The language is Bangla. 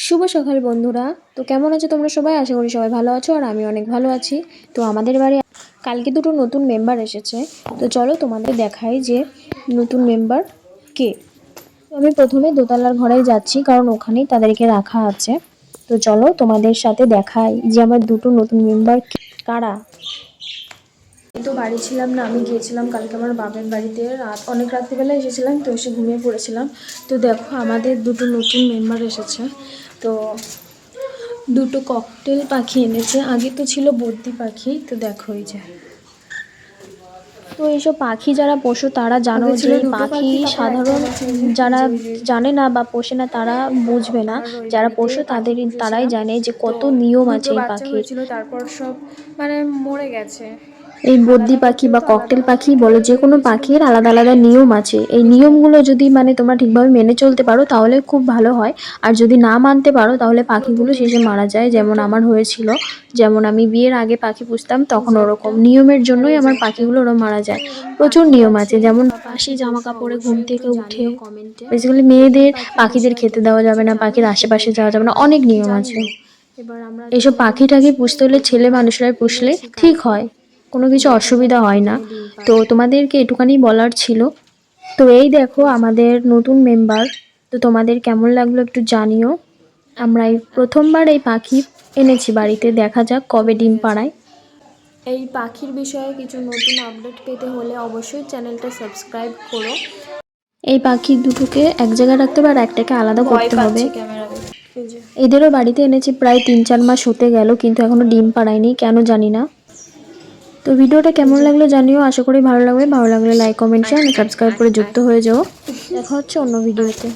শুভ সকাল বন্ধুরা। তো কেমন আছো তোমরা সবাই? আশা করি সবাই ভালো আছো আর আমি অনেক ভালো আছি। তো আমাদের বাড়ি কালকে দুটো নতুন মেম্বার এসেছে। তো চলো তোমাদের দেখাই যে নতুন মেম্বার কে। তো আমি প্রথমে দোতলার ঘরেই যাচ্ছি কারণ ওখানেই তাদেরকে রাখা আছে। তো চলো তোমাদের সাথে দেখাই যে আমার দুটো নতুন মেম্বার কারা। তো বাড়ি ছিলাম না, আমি গিয়েছিলাম কালকে আমার বাপের বাড়িতে, অনেক রাত্রিবেলা এসেছিলাম, তো এসে ঘুমিয়ে পড়েছিলাম। তো দেখো আমাদের দুটো নতুন মেম্বার এসেছে। তো দুটো ককটেল পাখি এনেছে, আগে তো ছিল বদ্রি পাখি। তো দেখো এই যে, তো এইসব পাখি যারা পোষো তারা জানো যে পাখি সাধারণ যারা জানে না বা পোষে না তারা বুঝবে না, যারা পোষো তারাই জানে যে কত নিয়ম আছে এই পাখির। তারপর সব মরে গেছে। এই বদ্রি পাখি বা ককটেল পাখি বলো, যে কোনো পাখির আলাদা আলাদা নিয়ম আছে। এই নিয়মগুলো যদি তোমরা ঠিকভাবে মেনে চলতে পারো তাহলে খুব ভালো হয়, আর যদি না মানতে পারো তাহলে পাখিগুলো শেষে মারা যায়, যেমন আমার হয়েছিল। যেমন আমি বিয়ের আগে পাখি পুষতাম তখন ওরকম নিয়মের জন্যই আমার পাখিগুলো ওরকম মারা যায়। প্রচুর নিয়ম আছে, যেমন বাসি জামা কাপড়ে ঘুম থেকে উঠে বেসিক্যালি মেয়েদের পাখিদের খেতে দেওয়া যাবে না, পাখির আশেপাশে যাওয়া যাবে না, অনেক নিয়ম আছে। এইসব পাখি টাখি পুষতে হলে ছেলে মানুষরাই পুষলে ঠিক হয়, কোনো কিছু অসুবিধা হয় না। তো তোমাদেরকে এটুখানি বলার ছিল। তো এই দেখো আমাদের নতুন মেম্বার। তো তোমাদের কেমন লাগলো একটু জানিও। আমরা এই প্রথমবার এই পাখি এনেছি বাড়িতে, দেখা যাক কবে ডিম পাড়ায়। এই পাখির বিষয়ে কিছু নতুন আপডেট পেতে হলে অবশ্যই চ্যানেলটা সাবস্ক্রাইব করো। এই পাখি দুটোকে এক জায়গায় রাখতে হবে আর একটাকে আলাদা করতে হবে। এদেরও বাড়িতে এনেছি প্রায় 3-4 মাস হতে গেল, কিন্তু এখনো ডিম পাড়ায়নি, কেন জানি না। তো ভিডিওটা কেমন লাগলো জানিও, আশা করি ভালো লাগবে। ভালো লাগলে লাইক কমেন্ট শেয়ার সাবস্ক্রাইব করে যুক্ত হয়ে যাও। দেখা হচ্ছে অন্য ভিডিওতে।